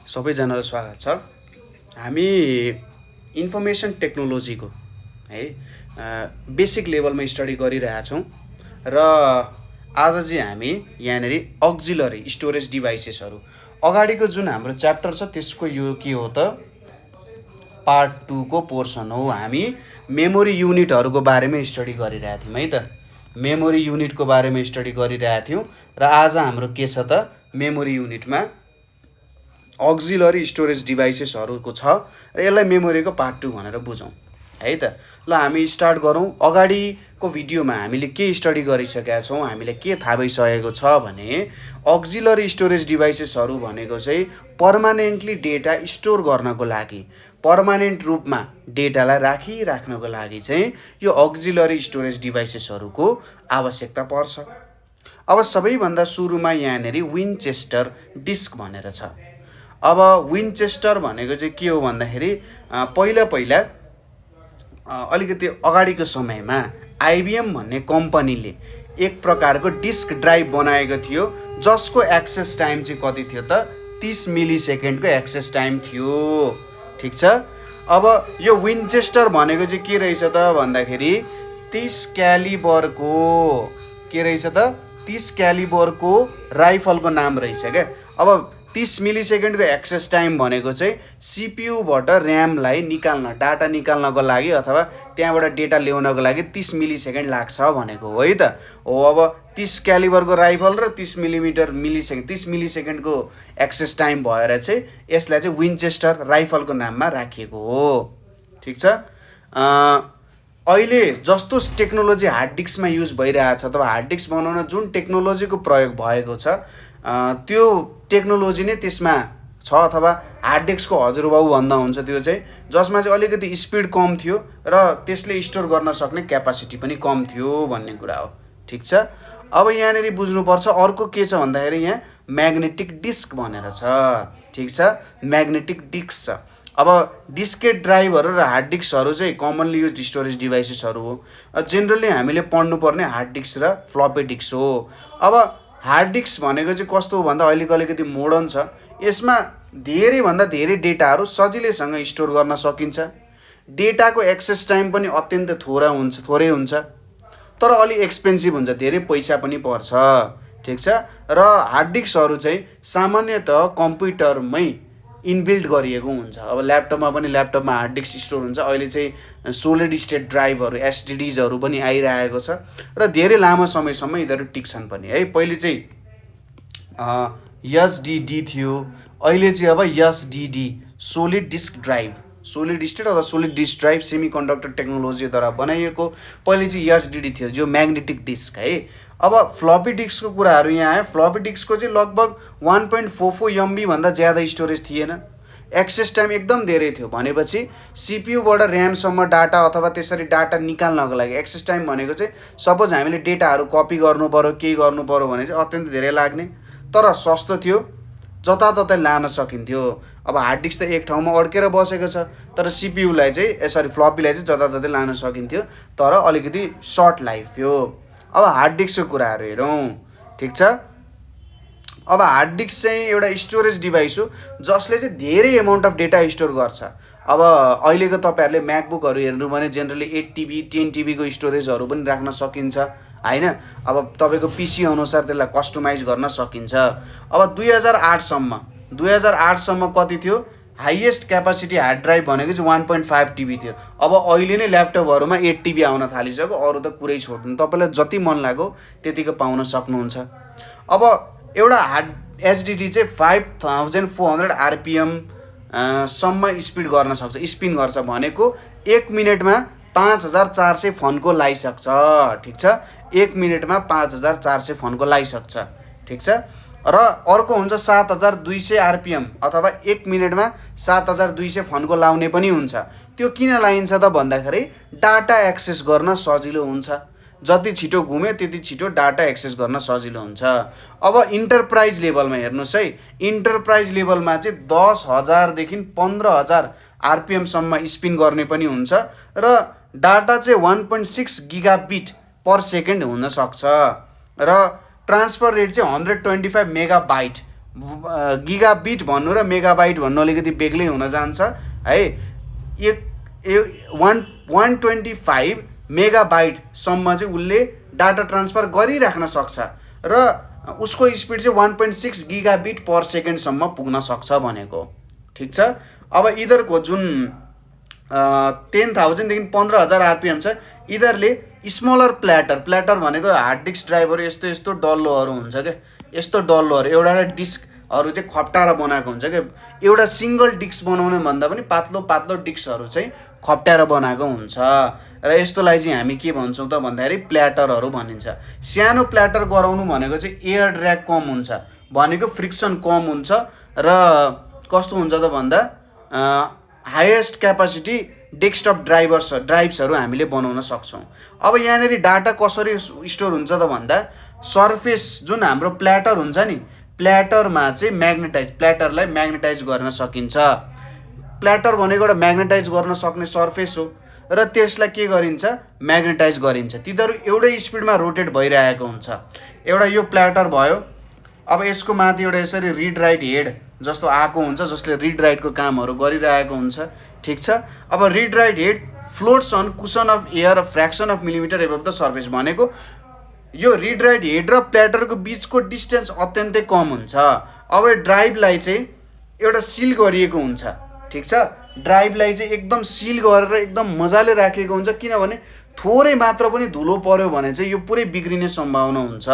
सबैजनालाई स्वागत छ। हामी इन्फर्मेसन टेक्नोलोजीको है बेसिक लेभलमा स्टडी गरिरहेछौँ र आज चाहिँ हामी यहाँनिर अक्जिलरी स्टोरेज डिभाइसेसहरू अगाडिको जुन हाम्रो च्याप्टर छ त्यसको यो के हो त पार्ट 2 को पोर्सन हो। हामी मेमोरी युनिटहरूको बारेमा स्टडी गरिरहेका थियौँ है त। मेमोरी युनिटको बारेमा स्टडी गरिरहेका थियौँ र आज हाम्रो के छ त मेमोरी युनिटमा अक्जिलरी स्टोरेज डिभाइसेसहरूको छ र यसलाई मेमोरीको पार्ट 2 भनेर बुझौँ है त। ल हामी स्टार्ट गरौँ। अगाडिको भिडियोमा हामीले के स्टडी गरिसकेका छौँ, हामीले के थाहा भइसकेको छ भने अक्जिलरी स्टोरेज डिभाइसेसहरू भनेको चाहिँ पर्मानेन्टली डेटा स्टोर गर्नको लागि, पर्मानेन्ट रूपमा डेटालाई राखिराख्नको लागि चाहिँ यो अक्जिलरी स्टोरेज डिभाइसेसहरूको आवश्यकता पर्छ। अब सबैभन्दा सुरुमा यहाँनिर विन्चेस्टर डिस्क भनेर छ। अब विन्चेस्टर भनेको चाहिँ के हो भन्दाखेरि पहिला अलिकति अगाडिको समयमा आइबिएम भन्ने कम्पनीले एक प्रकारको डिस्क ड्राइभ बनाएको थियो जसको एक्सेस टाइम चाहिँ कति थियो त 30 मिली सेकेन्डको एक्सेस टाइम थियो। ठिक छ। अब यो विन्चेस्टर भनेको चाहिँ के रहेछ त भन्दाखेरि 30 क्यालिबरको के रहेछ त 30 क्यालिबरको राइफलको नाम रहेछ क्या। अब 30 मिली सेकेन्डको एक्सेस टाइम भनेको चाहिँ सिपियुबाट ऱ्यामलाई निकाल्न, डाटा निकाल्नको लागि अथवा त्यहाँबाट डेटा ल्याउनको लागि 30 मिली सेकेन्ड लाग्छ भनेको हो है त। हो अब 30 क्यालिबरको राइफल र 30 मिली सेकेन्डको एक्सेस टाइम भएर चाहिँ यसलाई चाहिँ विन्चेस्टर राइफलको नाममा राखिएको हो। ठिक छ। अहिले जस्तो टेक्नोलोजी हार्ड डिस्कमा युज भइरहेछ अथवा हार्ड डिस्क बनाउन जुन टेक्नोलोजीको प्रयोग भएको छ त्यो टेक्नोलोजी नै त्यसमा छ अथवा हार्ड डिस्कको हजुरबाउ भन्दा हुन्छ। त्यो चाहिँ जसमा चाहिँ अलिकति स्पिड कम थियो र त्यसले स्टोर गर्न सक्ने क्यापासिटी पनि कम थियो भन्ने कुरा हो। ठिक छ। अब यहाँनिर बुझ्नुपर्छ अर्को के छ भन्दाखेरि यहाँ म्याग्नेटिक डिस्क भनेर छ। ठिक छ। म्याग्नेटिक डिस्क छ। अब डिस्केट ड्राइभहरू र हार्ड डिस्कहरू चाहिँ कमनली युज स्टोरेज डिभाइसेसहरू हो। जेनरली हामीले पढ्नुपर्ने हार्ड डिस्क र फ्लपी डिस्क हो। अब हार्ड डिस्क भनेको चाहिँ कस्तो हो भन्दा अहिलेको अलिकति मोडर्न छ। यसमा धेरैभन्दा धेरै डेटाहरू सजिलैसँग स्टोर गर्न सकिन्छ। डेटाको एक्सेस टाइम पनि अत्यन्त थोरै हुन्छ तर अलि एक्सपेन्सिभ हुन्छ, धेरै पैसा पनि पर्छ। ठिक छ। र हार्ड डिस्कहरू चाहिँ सामान्यतः कम्प्युटरमै इनबिल्ट गरिएको हुन्छ। अब ल्यापटपमा हार्ड डिस्क स्टोर हुन्छ। अहिले चाहिँ सोलिड स्टेट ड्राइभहरू एसडिडीजहरू पनि आइरहेको छ र धेरै लामो समयसम्म यिनीहरू टिक्छन् पनि है। पहिले चाहिँ एसडिडी थियो, अहिले चाहिँ अब SSD solid disk drive, solid state अथवा सोलिड डिस्क ड्राइभ सेमिकन्डक्टर टेक्नोलोजीद्वारा बनाइएको। पहिले चाहिँ एसडिडी थियो जो म्याग्नेटिक डिस्क है। अब फ्लपी डिस्कको कुराहरू यहाँ आयो। फ्लपी डिस्कको चाहिँ लगभग 1.44 MB भन्दा ज्यादा स्टोरेज थिएन, एक्सेस टाइम एकदम धेरै थियो। भनेपछि सिपियुबाट ऱ्यामसम्म डाटा अथवा त्यसरी डाटा निकाल्नको लागि एक्सेस टाइम भनेको चाहिँ सपोज हामीले डेटाहरू कपी गर्नु पऱ्यो केही गर्नु पऱ्यो भने चाहिँ अत्यन्त धेरै लाग्ने, तर सस्तो थियो, जताततै लान सकिन्थ्यो। अब हार्ड डिस्क त एक ठाउँमा अड्केर बसेको छ तर सिपियुलाई चाहिँ फ्लपीलाई चाहिँ जताततै लान सकिन्थ्यो तर अलिकति सर्ट लाइफ थियो। अब हार्ड डिस्कको कुराहरू हेरौँ। ठिक छ। अब हार्ड डिस्क चाहिँ एउटा स्टोरेज डिभाइस हो जसले चाहिँ धेरै एमाउन्ट अफ डेटा स्टोर गर्छ। अब अहिलेको तपाईँहरूले म्याकबुकहरू हेर्नु भने जेनरली 8 TB 10 TB को स्टोरेजहरू पनि राख्न सकिन्छ हैन। अब तपाईँको पिसी अनुसार त्यसलाई कस्टमाइज गर्न सकिन्छ। अब 2008 सम्म कति थियो हाइएस्ट क्यापासिटी हार्ड ड्राइभ भनेको चाहिँ 1.5 TB थियो। अब अहिले नै ल्यापटपहरूमा 8 TB आउन थालिसक्यो, अरू त कुरै छोड्नु, तपाईँलाई जति मन लाग्यो त्यतिको पाउन सक्नुहुन्छ। अब एउटा हार्ड एचडिडी चाहिँ 5400 RPM सम्म स्पिन गर्छ भनेको 1 मिनटमा 5400 फन्को लागिसक्छ। ठिक छ। 1 मिनटमा 5400 फन्को लागिसक्छ। ठिक छ। र अर्को हुन्छ 7200 RPM अथवा 1 मिनटमा 7200 फन्को लाउने पनि हुन्छ। त्यो किन लाइन्छ त भन्दाखेरि डाटा एक्सेस गर्न सजिलो हुन्छ। जति छिटो घुम्यो त्यति छिटो डाटा एक्सेस गर्न सजिलो हुन्छ। अब इन्टरप्राइज लेभलमा हेर्नुहोस् है। इन्टरप्राइज लेभलमा चाहिँ 10,000 देखि 15,000 RPM सम्म स्पिन गर्ने पनि हुन्छ र डाटा चाहिँ 1.6 गिगाबिट पर सेकेन्ड हुन सक्छ र ट्रान्सफर रेट चाहिँ 125 मेगाबाइट गिगाबिट भन्नु र मेगाबाइट भन्नु अलिकति बेग्लै हुन जान्छ है। 125 मेगाबाइटसम्म चाहिँ उसले डाटा ट्रान्सफर गरिराख्न सक्छ र उसको स्पिड चाहिँ 1.6 गिगाबिट पर सेकेन्डसम्म पुग्न सक्छ भनेको। ठिक छ। अब इदरको जुन 10,000 देखि 15,000 आरपिएम छ, इदरले स्मलर प्ल्याटर भनेको हार्ड डिस्क ड्राइभहरू यस्तो डल्लोहरू हुन्छ क्या, यस्तो डल्लोहरू एउटा डिस्कहरू चाहिँ खप्टाएर बनाएको हुन्छ क्या। एउटा सिङ्गल डिस्क बनाउने भन्दा पनि पातलो डिस्कहरू चाहिँ खप्टाएर बनाएको हुन्छ र यस्तोलाई चाहिँ हामी के भन्छौँ त भन्दाखेरि प्ल्याटरहरू भनिन्छ। सानो प्ल्याटर गराउनु भनेको चाहिँ एयर ड्र्याग कम हुन्छ, भनेको फ्रिक्सन कम हुन्छ र कस्तो हुन्छ त भन्दा हाइएस्ट क्यापासिटी डेस्कटप ड्राइभ्सहरू हामीले बनाउन सक्छौँ। अब यहाँनिर डाटा कसरी स्टोर हुन्छ त भन्दा सर्फेस जुन हाम्रो प्ल्याटर हुन्छ नि, प्ल्याटरमा चाहिँ प्ल्याटरलाई म्याग्नेटाइज गर्न सकिन्छ। प्ल्याटर भनेको एउटा म्याग्नेटाइज गर्न सक्ने सर्फेस हो र त्यसलाई के गरिन्छ, म्याग्नेटाइज गरिन्छ। तिनीहरू एउटै स्पिडमा रोटेट भइरहेको हुन्छ। एउटा यो प्ल्याटर भयो, अब यसको माथि एउटा यसरी रिड राइट हेड जस्तो आएको हुन्छ जसले रिड राइटको कामहरू गरिरहेको हुन्छ। ठिक छ। अब read write head floats on cushion of air a fraction of millimetre above the surface भनेको यो रिड राइट हेड र प्ल्याटरको बिचको डिस्टेन्स अत्यन्तै कम हुन्छ। अब यो ड्राइभलाई चाहिँ एउटा सिल गरिएको हुन्छ। ठिक छ। ड्राइभलाई चाहिँ एकदम सिल गरेर एकदम मजाले राखेको हुन्छ, किनभने थोरै मात्र पनि धुलो पर्यो भने चाहिँ यो पुरै बिग्रिने सम्भावना हुन्छ।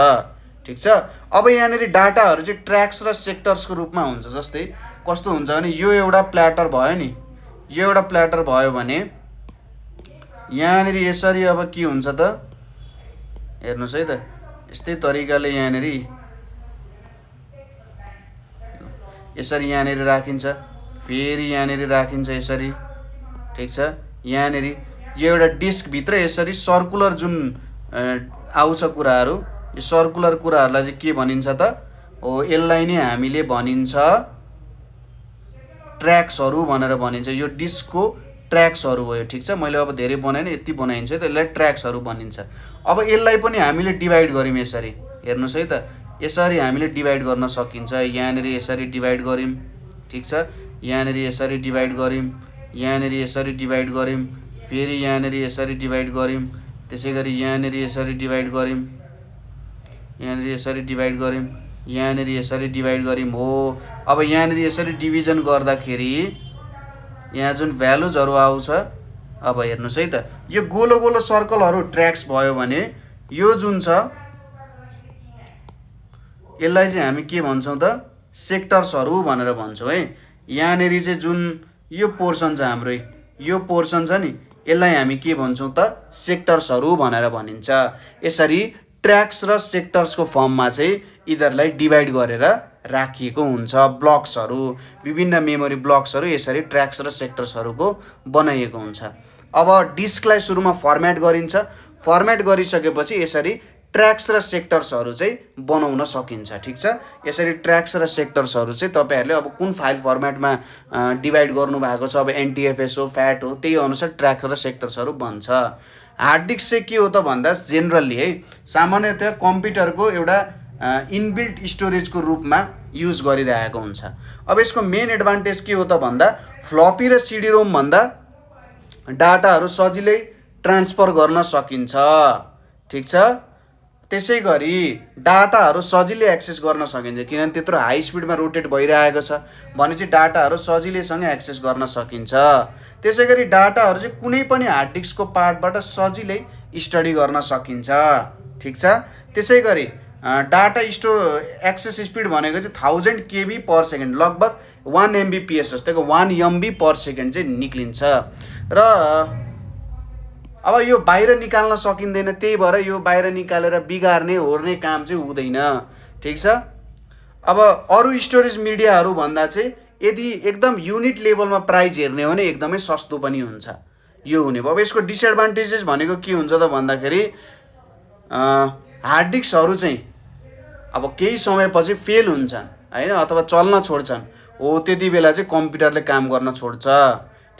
ठिक छ। अब यहाँनिर डाटाहरू चाहिँ ट्र्याक्स र सेक्टर्सको रूपमा हुन्छ। जस्तै कस्तो हुन्छ भने यो एउटा प्ल्याटर भयो नि, यो एउटा प्ल्याटर भयो भने यहाँनिर यसरी अब के हुन्छ त हेर्नुहोस् है त, यस्तै तरिकाले यहाँनिर यसरी यहाँनिर राखिन्छ, फेरि यहाँनिर राखिन्छ यसरी। ठिक छ। यहाँनिर यो एउटा डिस्कभित्र यसरी सर्कुलर जुन आउँछ कुराहरू, यो सर्कुलर कुराहरूलाई चाहिँ के भनिन्छ त, हो यसलाई नै हामीले भनिन्छ ट्र्याक्सहरू भनेर भनिन्छ। यो डिस्कको ट्र्याक्सहरू हो यो। ठिक छ। मैले अब धेरै बनाएन, यति बनाइन्छ है त, यसलाई ट्र्याक्सहरू भनिन्छ। अब यसलाई पनि हामीले डिभाइड गऱ्यौँ यसरी, हेर्नुहोस् है त, यसरी हामीले डिभाइड गर्न सकिन्छ। यहाँनिर यसरी डिभाइड गऱ्यौँ। ठिक छ। यहाँनिर यसरी डिभाइड गऱ्यौँ, यहाँनिर यसरी डिभाइड गऱ्यौँ, फेरि यहाँनिर यसरी डिभाइड गऱ्यौँ, त्यसै गरी यहाँनिर यसरी डिभाइड गऱ्यौँ, यहाँनिर यसरी डिभाइड गऱ्यौँ, यहाँनिर यसरी डिभाइड गऱ्यौँ। हो अब यहाँनिर यसरी डिभिजन गर्दाखेरि यहाँ जुन भ्यालुजहरू आउँछ, अब हेर्नुहोस् है त, यो गोलो गोलो सर्कलहरू ट्र्याक्स भयो भने यो जुन छ यसलाई चाहिँ हामी के भन्छौँ त, सेक्टर्सहरू भनेर भन्छौँ है। यहाँनिर चाहिँ जुन यो पोर्सन छ हाम्रो, यो पोर्सन छ नि, यसलाई हामी के भन्छौँ त, सेक्टर्सहरू भनेर भनिन्छ। यसरी ट्र्याक्स र सेक्टर्सको फर्ममा चाहिँ यिनीहरूलाई डिभाइड गरेर राखिएको हुन्छ। ब्लक्सहरू, विभिन्न मेमोरी ब्लक्सहरू यसरी ट्र्याक्स र सेक्टर्सहरूको बनाइएको हुन्छ। अब डिस्कलाई सुरुमा फर्मेट गरिन्छ, फर्मेट गरिसकेपछि यसरी ट्र्याक्स र सेक्टर्सहरू चाहिँ बनाउन सकिन्छ। ठिक छ। यसरी ट्र्याक्स र सेक्टर्सहरू चाहिँ तपाईँहरूले अब कुन फाइल फर्मेटमा डिभाइड गर्नुभएको छ, अब एनटिएफएस हो, फ्याट हो, त्यही अनुसार ट्र्याक्स र सेक्टर्सहरू बन्छ। हार्ड डिस्क चाहिँ के हो त भन्दा जेनरली है, सामान्यतया कम्प्युटरको एउटा इनबिल्ट स्टोरेजको रूपमा युज गरिरहेको हुन्छ। अब यसको मेन एडभान्टेज के हो त भन्दा फ्लपी र सिडी रोम भन्दा डाटाहरू सजिलै ट्रान्सफर गर्न सकिन्छ। ठिक छ। त्यसै गरी डाटाहरू सजिलै एक्सेस गर्न सकिन्छ, किनभने त्यत्रो हाई स्पिडमा रोटेट भइरहेको छ भने चाहिँ डाटाहरू सजिलैसँग एक्सेस गर्न सकिन्छ। त्यसै गरी डाटाहरू चाहिँ कुनै पनि हार्ड डिस्कको पार्टबाट सजिलै स्टडी गर्न सकिन्छ। ठिक छ। त्यसै गरी डाटा एक्सेस स्पिड भनेको चाहिँ 1000 KB पर सेकेन्ड, लगभग 1 MBPS जस्तैको 1 MB पर सेकेन्ड चाहिँ निक्लिन्छ र अब यो बाहिर निकाल्न सकिँदैन, त्यही भएर यो बाहिर निकालेर बिगार्ने होर्ने काम चाहिँ हुँदैन। ठिक छ। अब अरू स्टोरेज मिडियाहरू भन्दा चाहिँ यदि एकदम युनिट लेभलमा प्राइस हेर्ने हो भने एकदमै सस्तो पनि हुन्छ यो हुने भयो। अब यसको डिसएडभान्टेजेस भनेको के हुन्छ त भन्दाखेरि हार्ड डिस्कहरू चाहिँ अब केही समयपछि फेल हुन्छन् हैन, अथवा चल्न छोड्छन्, हो त्यति बेला चाहिँ कम्प्युटरले काम गर्न छोड्छ।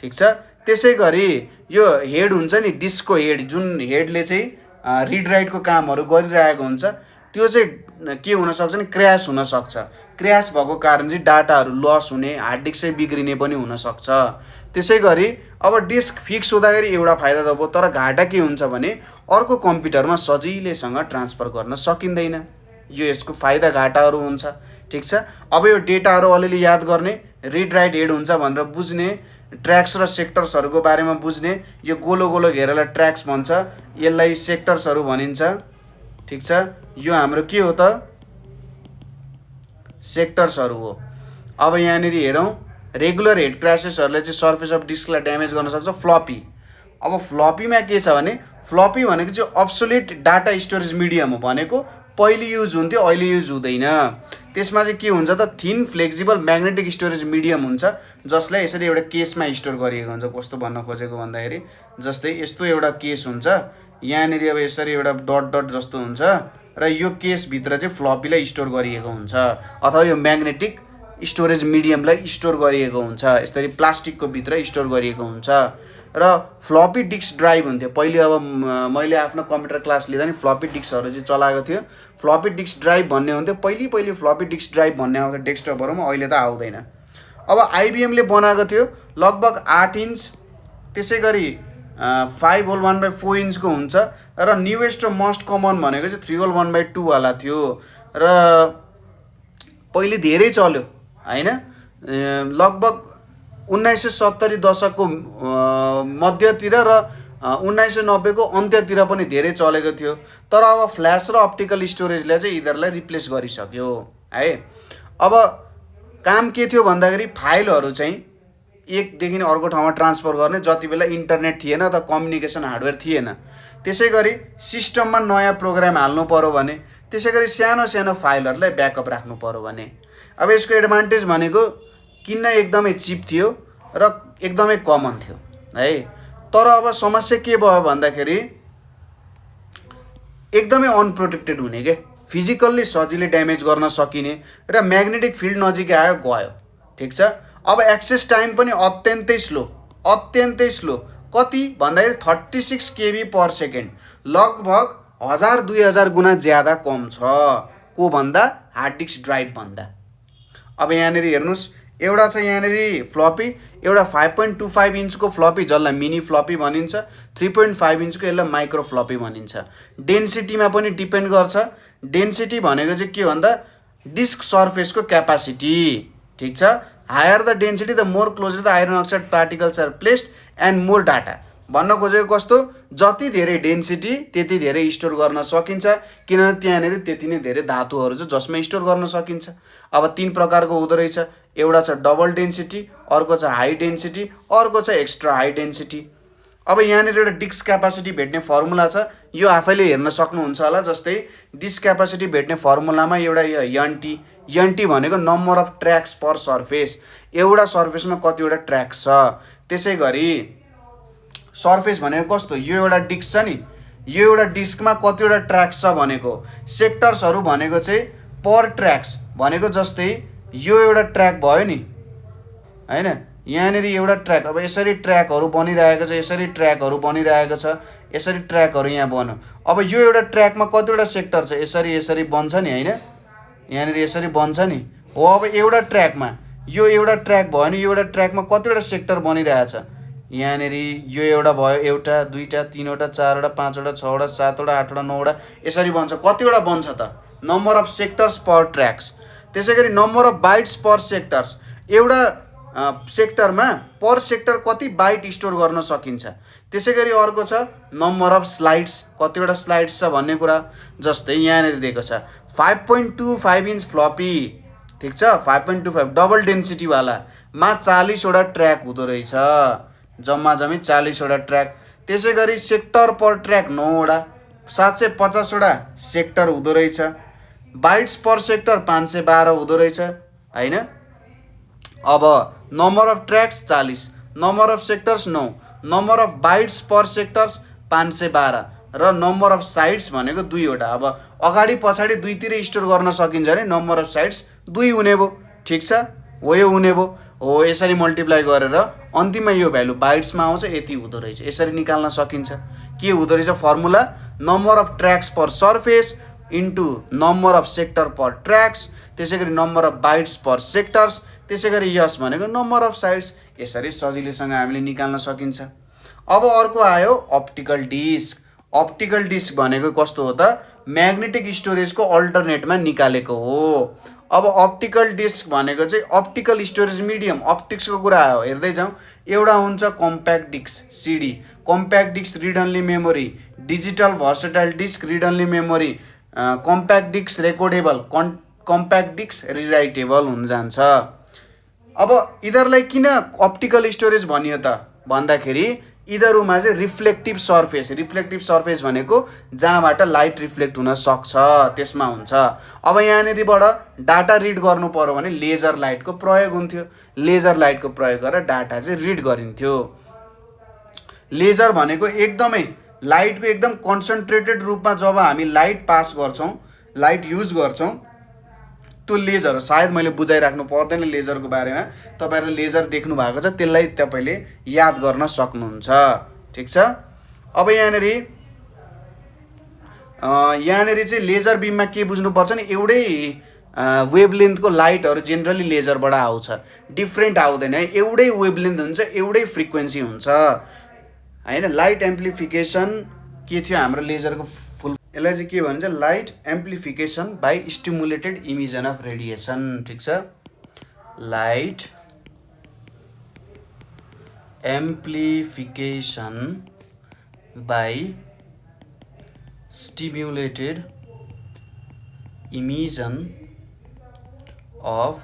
ठिक छ। त्यसै गरी यो हेड हुन्छ नि, डिस्कको हेड, जुन हेडले चाहिँ रिड राइटको कामहरू गरिरहेको हुन्छ, त्यो चाहिँ के हुनसक्छ नि क्र्यास हुनसक्छ। क्र्यास भएको कारण चाहिँ डाटाहरू लस हुने, हार्ड डिस्क चाहिँ बिग्रिने पनि हुनसक्छ। त्यसै गरी अब डिस्क फिक्स हुँदाखेरि एउटा फाइदा त भयो, तर घाटा के हुन्छ भने अर्को कम्प्युटरमा सजिलैसँग ट्रान्सफर गर्न सकिँदैन। यो यसको फाइदा घाटाहरू हुन्छ। ठिक छ, अब यो डेटाहरू अलिअलि याद गर्ने, रिड राइट हेड हुन्छ भनेर बुझ्ने, ट्र्याक्स र सेक्टर्सहरूको बारेमा बुझ्ने। यो गोलो गोलो घेरालाई ट्र्याक्स भन्छ, यसलाई सेक्टर्सहरू भनिन्छ। ठिक छ, यो हाम्रो के हो त सेक्टर्सहरू हो। अब यहाँनिर हेरौँ, रेगुलर हेड क्रासेसहरूले चाहिँ सर्फेस अफ डिस्कलाई ड्यामेज गर्न सक्छ। फ्लपी, अब फ्लपीमा के छ भने फ्लपी भनेको चाहिँ अब्सोल्युट डाटा स्टोरेज मिडियम हो। भनेको पहिले युज हुन्थ्यो, अहिले युज हुँदैन। त्यसमा चाहिँ के हुन्छ त thin flexible magnetic storage medium हुन्छ, जसलाई यसरी एउटा केसमा स्टोर गरिएको हुन्छ। कस्तो भन्न खोजेको भन्दाखेरि जस्तै यस्तो एउटा केस हुन्छ, यहाँनिर अब यसरी एउटा डट डट जस्तो हुन्छ र यो केसभित्र चाहिँ फ्लपीलाई स्टोर गरिएको हुन्छ, अथवा यो म्याग्नेटिक स्टोरेज मिडियमलाई स्टोर गरिएको हुन्छ, यसरी प्लास्टिकको भित्र स्टोर गरिएको हुन्छ। र फ्लपी डिस्क ड्राइभ हुन्थ्यो पहिले। अब मैले आफ्नो कम्प्युटर क्लास लिँदा नि फ्लपी डिस्कहरू चाहिँ चलाएको थियो। फ्लपी डिस्क ड्राइभ भन्ने हुन्थ्यो पहिले फ्लपी डिस्क ड्राइभ भन्ने आउँथ्यो डेस्कटपहरूमा, अहिले त आउँदैन। अब आइबिएमले बनाएको थियो लगभग 8 इन्च, त्यसै गरी 5 होल 1/4 इन्चको हुन्छ। र न्युएस्ट र मोस्ट कमन भनेको चाहिँ 3 होल 1/2 वाला थियो। र पहिले धेरै चल्यो होइन, लगभग 1970 दशकको मध्यतिर र 1990 को अन्त्यतिर पनि धेरै चलेको थियो। तर अब फ्ल्यास र अप्टिकल स्टोरेजले चाहिँ यिनीहरूलाई रिप्लेस गरिसक्यो है। अब काम के थियो भन्दाखेरि फाइलहरू चाहिँ एकदेखि अर्को ठाउँमा ट्रान्सफर गर्ने, जति बेला इन्टरनेट थिएन त कम्युनिकेसन हार्डवेयर थिएन। त्यसै गरी सिस्टममा नयाँ प्रोग्राम हाल्नु पऱ्यो भने, त्यसै गरी सानो सानो फाइलहरूलाई ब्याकअप राख्नु पऱ्यो भने। अब यसको एडभान्टेज भनेको किन्न एकदमै चिप थियो र एकदमै कमन थियो है। तर अब समस्या के भयो भन्दाखेरि एकदमै अनप्रोटेक्टेड हुने के, फिजिकल्ली सजिलै ड्यामेज गर्न सकिने र म्याग्नेटिक फिल्ड नजिकै आयो गयो। ठिक छ, अब एक्सेस टाइम पनि अत्यन्तै स्लो। कति भन्दाखेरि 36 KB/सेकेन्ड, लगभग 1000-2000 गुणा ज्यादा कम छ को भन्दा, हार्ड डिस्क ड्राइभ भन्दा। अब यहाँनिर हेर्नुहोस्, एउटा छ यहाँनिर फ्लपी, एउटा 5.25 इन्चको फ्लपी जसलाई मिनी फ्लपी भनिन्छ, 3.5 इन्चको यसलाई माइक्रो फ्लपी भनिन्छ। डेन्सिटीमा पनि डिपेन्ड गर्छ। डेन्सिटी भनेको चाहिँ के भन्दा डिस्क सर्फेसको क्यापासिटी। ठिक छ, higher the density the more closely the iron oxide particles are placed and more data. भन्न खोजेको कस्तो, जति धेरै डेन्सिटी त्यति धेरै स्टोर गर्न सकिन्छ, किनभने त्यहाँनिर त्यति नै धेरै धातुहरू छ जसमा स्टोर गर्न सकिन्छ। अब 3 प्रकारको हुँदो रहेछ, एउटा छ डबल डेन्सिटी, अर्को छ हाई डेन्सिटी, अर्को छ एक्स्ट्रा हाई डेन्सिटी। अब यहाँनिर एउटा डिस्क क्यापासिटी भेट्ने फर्मुला छ, यो आफैले हेर्न सक्नुहुन्छ होला। जस्तै डिस्क क्यापासिटी भेट्ने फर्मुलामा एउटा एनटी भनेको number of tracks per surface, एउटा सर्फेसमा कतिवटा ट्र्याक्स छ। त्यसै गरी सर्फेस भनेको कस्तो, यो एउटा डिस्क छ नि, यो एउटा डिस्कमा कतिवटा ट्र्याक्स छ भनेको। सेक्टर्सहरू भनेको चाहिँ पर ट्र्याक्स भनेको, जस्तै यो एउटा ट्र्याक भयो नि हैन, यहाँनिर एउटा ट्र्याक, अब यसरी ट्र्याकहरू बनिरहेको छ, यसरी ट्र्याकहरू बनिरहेको छ, यसरी ट्र्याकहरू यहाँ बन्यो। अब यो एउटा ट्र्याकमा कतिवटा सेक्टर छ, यसरी बन्छ नि हैन, यहाँनिर यसरी बन्छ नि हो। अब एउटा ट्र्याकमा यो एउटा ट्र्याक भयो नि, यो एउटा ट्र्याकमा कतिवटा सेक्टर बनिरहेछ, यहाँनिर यो एउटा भयो, एउटा, दुईटा, तीनवटा, चारवटा, पाँचवटा, छवटा, सातवटा, आठवटा, नौवटा, यसरी बन्छ। कतिवटा बन्छ त, number of sectors per tracks. त्यसै गरी number of bytes per sectors, एउटा सेक्टरमा पर सेक्टर कति बाइट स्टोर गर्न सकिन्छ। त्यसै गरी अर्को छ नम्बर अफ स्लाइड्स, कतिवटा स्लाइड्स छ भन्ने कुरा। जस्तै यहाँनिर दिएको छ 5.25 इन्च फ्लपी, ठिक छ, 5.25 डबल डेन्सिटीवाला मा 40वटा ट्र्याक हुँदो रहेछ, जम्मा 40वटा ट्र्याक। त्यसै गरी सेक्टर पर ट्र्याक 9वटा, 750वटा सेक्टर हुँदो रहेछ। बाइट्स पर सेक्टर 512 हुँदो रहेछ हैन। अब number of tracks 40, number of sectors 9, number of bytes per sectors 512 र नम्बर अफ साइड्स भनेको 2वटा। अब अगाडि पछाडि दुईतिर स्टोर गर्न सकिन्छ भने नम्बर अफ साइड्स 2 हुने भयो। ठिक छ, हो यो हुने भयो हो। यसरी मल्टिप्लाई गरेर अन्तिममा यो भ्यालु बाइट्समा आउँछ, यति हुँदो रहेछ। यसरी निकाल्न सकिन्छ। के हुँदो रहेछ formula, number of tracks per surface into number of sector per tracks, त्यसै गरी number of bytes per sectors, त्यसै गरी यस भनेको नम्बर अफ साइट्स। यसरी सजिलैसँग हामीले निकाल्न सकिन्छ। अब अर्को आयो अप्टिकल डिस्क। अप्टिकल डिस्क भनेको कस्तो हो त, म्याग्नेटिक स्टोरेजको अल्टरनेटमा निकालेको हो। अब अप्टिकल डिस्क भनेको चाहिँ अप्टिकल स्टोरेज मिडियम, अप्टिक्सको कुरा आयो, हेर्दै जाउँ। एउटा हुन्छ compact disc CD, compact disc read only memory, digital versatile disc read only memory, compact disc recordable, compact disc rewritable हुन जान्छ। अब यिनीहरूलाई किन अप्टिकल स्टोरेज भनियो त भन्दाखेरि यिनीहरूमा चाहिँ रिफ्लेक्टिभ सर्फेस भनेको जहाँबाट लाइट रिफ्लेक्ट हुन सक्छ त्यसमा हुन्छ। अब यहाँनिरबाट डाटा रिड गर्नु पर्यो भने लेजर लाइटको प्रयोग हुन्थ्यो, लेजर लाइटको प्रयोग गरेर डाटा चाहिँ रिड गरिन्थ्यो। लेजर भनेको एकदमै लाइटको एकदम कन्सन्ट्रेटेड रूपमा जब हामी लाइट पास गर्छौँ, लाइट युज गर्छौँ, त्यो लेजर, सायद मैले बुझाइराख्नु पर्दैन लेजरको बारेमा, तपाईँहरूले लेजर देख्नु भएको छ, त्यसलाई तपाईँले याद गर्न सक्नुहुन्छ। ठिक छ। अब यहाँनिर चाहिँ लेजर बिममा के बुझ्नुपर्छ नि, एउटै वेभलेन्थको लाइटहरू जेनरली लेजरबाट आउँछ, डिफ्रेन्ट आउँदैन, एउटै वेभलेन्थ हुन्छ, एउटै फ्रिक्वेन्सी हुन्छ होइन। लाइट एम्प्लिफिकेसन के थियो हाम्रो लेजरको फुल, यसलाई चाहिँ के भन्छ, light amplification by stimulated emission of radiation. ठिक छ। Light amplification by stimulated emission of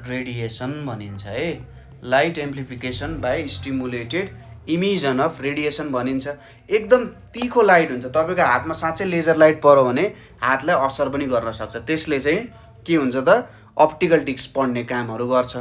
radiation भनिन्छ है। Light amplification by stimulated emission of radiation भनिन्छ। एकदम तीखो लाइट हुन्छ, तपाईँको हातमा साँच्चै लेजर लाइट पर्यो भने हातलाई असर पनि गर्न सक्छ, त्यसले चाहिँ के हुन्छ त अप्टिकल डिस्क पढ्ने कामहरू गर्छ।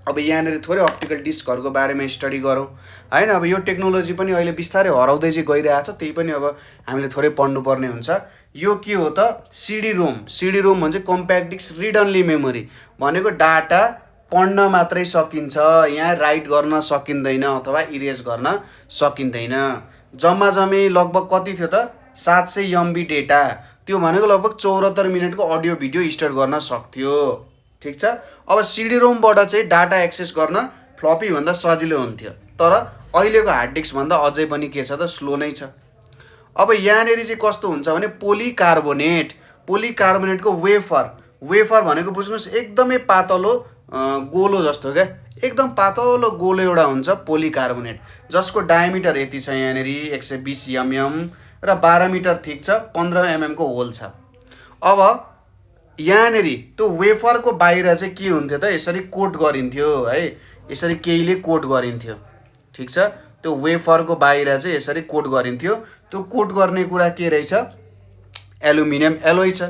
अब यहाँनिर थोरै अप्टिकल डिस्कहरूको बारेमा स्टडी गरौँ होइन। अब यो टेक्नोलोजी पनि अहिले बिस्तारै हराउँदै चाहिँ गइरहेछ, त्यही पनि अब हामीले थोरै पढ्नुपर्ने हुन्छ। यो के हो त, सिडी रोम। सिडी रोम भन्छ compact disc read only memory, भनेको डाटा पढ्न मात्रै सकिन्छ, यहाँ राइट गर्न सकिँदैन अथवा इरेज गर्न सकिँदैन। जम्मै लगभग कति थियो त, 700 MB डेटा, त्यो भनेको लगभग 74 मिनटको अडियो भिडियो स्टोर गर्न सक्थ्यो। ठिक छ। अब सिडी रोमबाट चाहिँ डाटा एक्सेस गर्न फ्लपी भन्दा सजिलो हुन्थ्यो, तर अहिलेको हार्ड डिस्क भन्दा अझै पनि के छ त, स्लो नै छ। अब यहाँनिर चाहिँ कस्तो हुन्छ भने पोलिकार्बोनेटको वेफर भनेको बुझ्नुहोस् एकदमै पातलो गोलो जस्तो क्या, एकदम पातलो गोलो एउटा हुन्छ पोलिकार्बोनेट, जसको डायमिटर यति छ यहाँनिर 120 mm र 12 मिटर थिक छ, 15 mm को होल छ। अब यहाँनिर त्यो वेफरको बाहिर चाहिँ के हुन्थ्यो त, यसरी कोट गरिन्थ्यो है, यसरी केहीले कोट गरिन्थ्यो। ठिक छ। त्यो वेफरको बाहिर चाहिँ यसरी कोट गरिन्थ्यो। त्यो कोट गर्ने कुरा के रहेछ, एल्युमिनियम एलोय छ।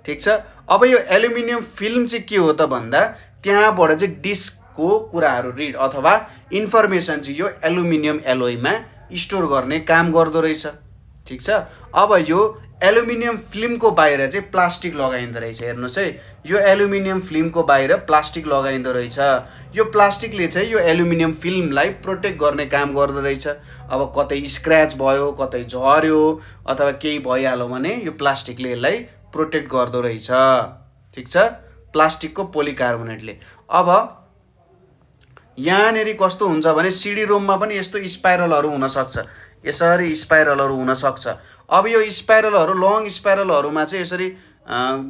ठिक छ। अब यो एल्युमिनियम फिल्म चाहिँ के हो त भन्दा त्यहाँबाट चाहिँ डिस्कको कुराहरू रिड अथवा इन्फर्मेसन चाहिँ यो एल्युमिनियम एलोयमा स्टोर गर्ने काम गर्दो रहेछ। ठिक छ। अब यो एल्युमिनियम फिल्मको बाहिर चाहिँ प्लास्टिक लगाइँदो रहेछ। हेर्नुहोस् है, यो एल्युमिनियम फिल्मको बाहिर प्लास्टिक लगाइँदो रहेछ। यो प्लास्टिकले चाहिँ यो एल्युमिनियम फिल्मलाई प्रोटेक्ट गर्ने काम गर्दो रहेछ। अब कतै स्क्रैच भयो, कतै झर्यो अथवा केही भइहाल्यो भने यो प्लास्टिकले यसलाई प्रोटेक्ट गर्दो रहेछ। ठिक छ, प्लास्टिकको पोलिकार्बोनेटले। अब यहाँनिर कस्तो हुन्छ भने सिडी रोममा पनि यस्तो स्पाइरलहरू हुनसक्छ, यसरी स्पाइरलहरू हुनसक्छ। अब यो स्पाइरलहरू लङ स्पाइरलहरूमा चाहिँ यसरी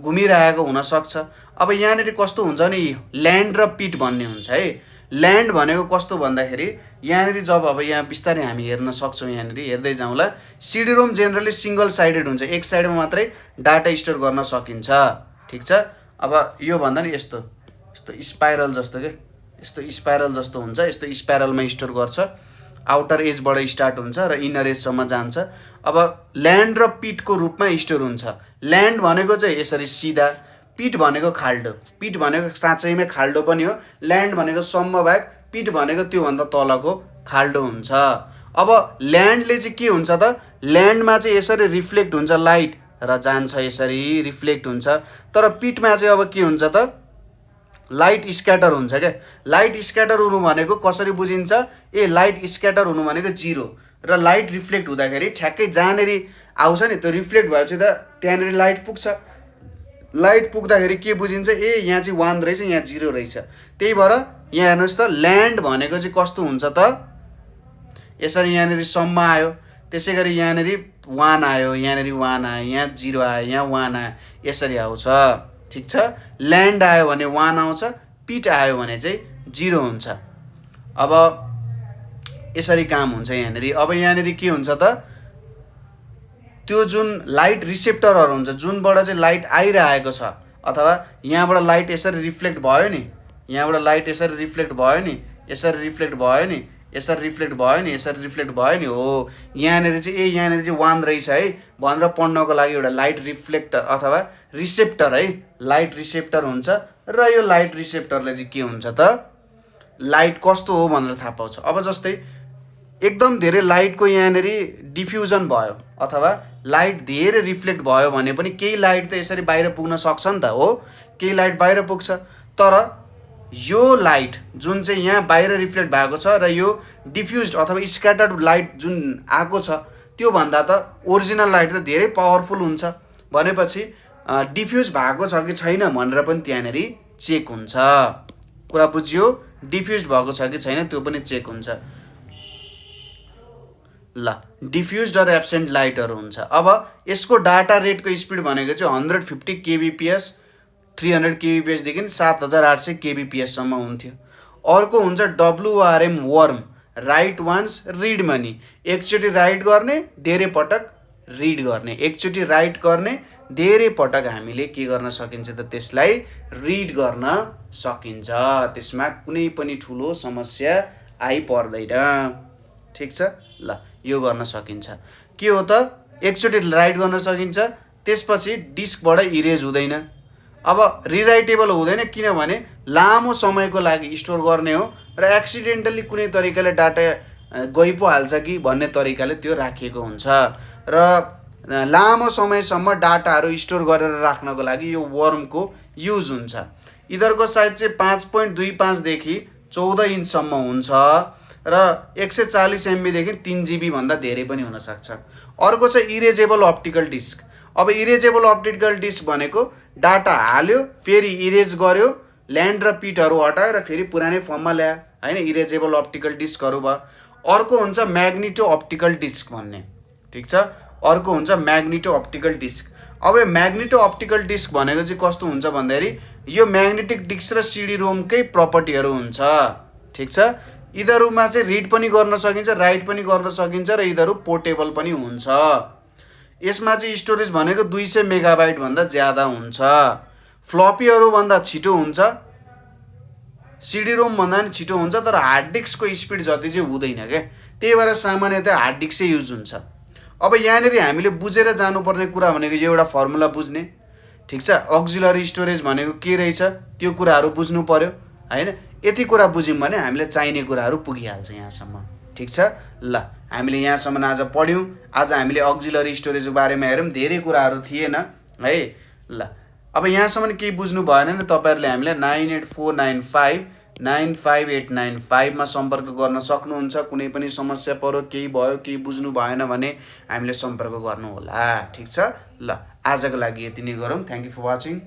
घुमिरहेको हुनसक्छ। अब यहाँनिर कस्तो हुन्छ भने ल्यान्ड र पिट भन्ने हुन्छ है। ल्यान्ड भनेको कस्तो भन्दाखेरि यहाँनिर जब अब यहाँ बिस्तारै हामी हेर्न सक्छौँ, यहाँनिर हेर्दै जाउँला, CD ROM generally single sided हुन्छ, एक साइडमा मात्रै डाटा स्टोर गर्न सकिन्छ। ठिक छ। अब यो भन्दा नि यस्तो स्पाइरल जस्तो के, यस्तो स्पाइरल जस्तो हुन्छ, यस्तो स्पाइरलमा स्टोर गर्छ। आउटर एजबाट स्टार्ट हुन्छ र इनर एजसम्म जान्छ। अब ल्यान्ड र पिटको रूपमा स्टोर हुन्छ। ल्यान्ड भनेको चाहिँ यसरी सिधा, पिट भनेको खाल्डो। पिट भनेको साँच्चैमै खाल्डो पनि हो, ल्यान्ड भनेको समभाग, पिट भनेको त्योभन्दा तलको खाल्डो हुन्छ। अब ल्यान्डले चाहिँ के हुन्छ त, ल्यान्डमा चाहिँ यसरी रिफ्लेक्ट हुन्छ लाइट र जान्छ, यसरी रिफ्लेक्ट हुन्छ। तर पिटमा चाहिँ अब के हुन्छ त, लाइट स्क्याटर हुन्छ क्या। लाइट स्क्याटर हुनु भनेको कसरी बुझिन्छ, लाइट स्क्याटर हुनु भनेको 0 र लाइट रिफ्लेक्ट हुँदाखेरि ठ्याक्कै जहाँनिर आउँछ नि, त्यो रिफ्लेक्ट भएपछि त त्यहाँनिर लाइट पुग्छ। लाइट पुग्दाखेरि के बुझिन्छ, ए यहाँ चाहिँ 1 रहेछ, यहाँ 0 रहेछ। त्यही भएर यहाँ हेर्नुहोस् त, ल्यान्ड भनेको चाहिँ कस्तो हुन्छ त, यसरी यहाँनिर सम्म आयो, त्यसै गरी यहाँनिर 1 आयो, यहाँनिर 1 आयो, यहाँ 0 आयो, यहाँ 1 आयो, यसरी आउँछ। ठिक छ, ल्यान्ड आयो भने 1 आउँछ, पिट आयो भने चाहिँ 0 हुन्छ। अब यसरी काम हुन्छ यहाँनिर। अब यहाँनिर के हुन्छ त, त्यो जुन लाइट रिसेप्टरहरू हुन्छ, जुनबाट चाहिँ लाइट आइरहेको छ, अथवा यहाँबाट लाइट यसरी रिफ्लेक्ट भयो नि, यहाँबाट लाइट यसरी रिफ्लेक्ट भयो नि, यसरी रिफ्लेक्ट भयो नि, यसरी रिफ्लेक्ट भयो नि, यसरी रिफ्लेक्ट भयो नि, हो यहाँनिर चाहिँ यहाँनिर चाहिँ 1 रहेछ है भनेर पढ्नको लागि एउटा लाइट रिफ्लेक्टर अथवा रिसेप्टर है, लाइट रिसेप्टर हुन्छ। र यो लाइट रिसेप्टरले चाहिँ के हुन्छ त, लाइट कस्तो हो भनेर थाहा पाउँछ। अब जस्तै एकदम धेरै लाइटको यहाँनिर डिफ्युजन भयो अथवा लाइट धेरै रिफ्लेक्ट भयो भने पनि केही लाइट त यसरी बाहिर पुग्न सक्छ नि त, हो केही लाइट बाहिर पुग्छ। तर यो लाइट जुन चाहिँ यहाँ बाहिर रिफ्लेक्ट भएको छ र यो डिफ्युज अथवा स्क्याटर्ड लाइट जुन आएको छ, त्योभन्दा त ओरिजिनल लाइट त धेरै पावरफुल हुन्छ। भनेपछि डिफ्युज भएको छ कि छैन भनेर पनि त्यहाँनिर चेक हुन्छ। कुरा बुझ्यो, डिफ्युज भएको छ कि छैन त्यो पनि चेक हुन्छ। ल, डिफ्युज र एब्सेन्ट लाइटहरू हुन्छ। अब यसको डाटा रेटको स्पिड भनेको चाहिँ 150 kbps 300 kbps देखि 7800 kbps सम्म हुन्थ्यो। अर्को हुन्छ WRM WORM, write once read many, एकचोटि राइट गर्ने धेरै पटक रिड गर्ने, एकचोटि राइट गर्ने धेरै पटक हामीले के गर्न सकिन्छ त, त्यसलाई रिड गर्न सकिन्छ। त्यसमा कुनै पनि ठुलो समस्या आइपर्दैन। ठिक छ, ल यो गर्न सकिन्छ। के हो त, एकचोटि राइट गर्न सकिन्छ, त्यसपछि डिस्कबाट इरेज हुँदैन। अब रिराइटेबल हुँदैन किनभने लामो समयको लागि स्टोर गर्ने हो र एक्सिडेन्टली कुनै तरिकाले डाटा गइ पो हाल्छ कि भन्ने तरिकाले त्यो राखिएको हुन्छ। र लामो समयसम्म डाटाहरू स्टोर गरेर राख्नको लागि यो वर्मको युज हुन्छ। यिनीहरूको साइज चाहिँ 5.25 देखि 14 इन्चसम्म हुन्छ र 140 MB देखि 3 GB भन्दा धेरै पनि हुनसक्छ। अर्को चाहिँ इरेजेबल अप्टिकल डिस्क। अब इरेजेबल अप्टिकल डिस्क भनेको डाटा हाल्यो, फेरि इरेज गर्यो, ल्यान्ड र पिटहरू हटायो र फेरि पुरानै फर्ममा ल्यायो होइन, इरेजेबल अप्टिकल डिस्कहरू भयो। अर्को हुन्छ म्याग्नेटो अप्टिकल डिस्क भन्ने। ठिक छ, अर्को हुन्छ म्याग्नेटो अप्टिकल डिस्क। अब यो म्याग्नेटो अप्टिकल डिस्क भनेको चाहिँ कस्तो हुन्छ भन्दाखेरि यो म्याग्नेटिक डिस्क र सिडी रोमकै प्रपर्टीहरू हुन्छ। ठिक छ, यिनीहरूमा चाहिँ रिड पनि गर्न सकिन्छ, राइट पनि गर्न सकिन्छ र यिनीहरू पोर्टेबल पनि हुन्छ। यसमा चाहिँ स्टोरेज भनेको 200 मेगाबाइट भन्दा ज्यादा हुन्छ। फ्लपीहरू भन्दा छिटो हुन्छ, सिडी रोम भन्दा पनि छिटो हुन्छ, तर हार्ड डिस्कको स्पिड जति चाहिँ हुँदैन क्या। त्यही भएर सामान्यतया हार्ड डिस्कै युज हुन्छ। अब यहाँनिर हामीले बुझेर जानुपर्ने कुरा भनेको यो एउटा फर्मुला बुझ्ने। ठिक छ, अक्जिलरी स्टोरेज भनेको के रहेछ त्यो कुराहरू बुझ्नु पर्यो होइन। यति कुरा बुझ्यौँ भने हामीले चाहिने कुराहरू पुगिहाल्छ यहाँसम्म। ठिक छ, ल हामीले यहाँसम्म आज पढ्यौँ। आज हामीले अक्जिलरी स्टोरेजको बारेमा हेरौँ, धेरै कुराहरू थिएन है। ल अब यहाँसम्म केही बुझ्नु भएन भने तपाईँहरूले हामीलाई 9849595895 मा सम्पर्क गर्न सक्नुहुन्छ। कुनै पनि समस्या पर्यो, केही भयो, केही बुझ्नु भएन भने हामीले सम्पर्क गर्नुहोला। ठिक छ, ल आजको लागि यति नै गरौँ। Thank you for watching.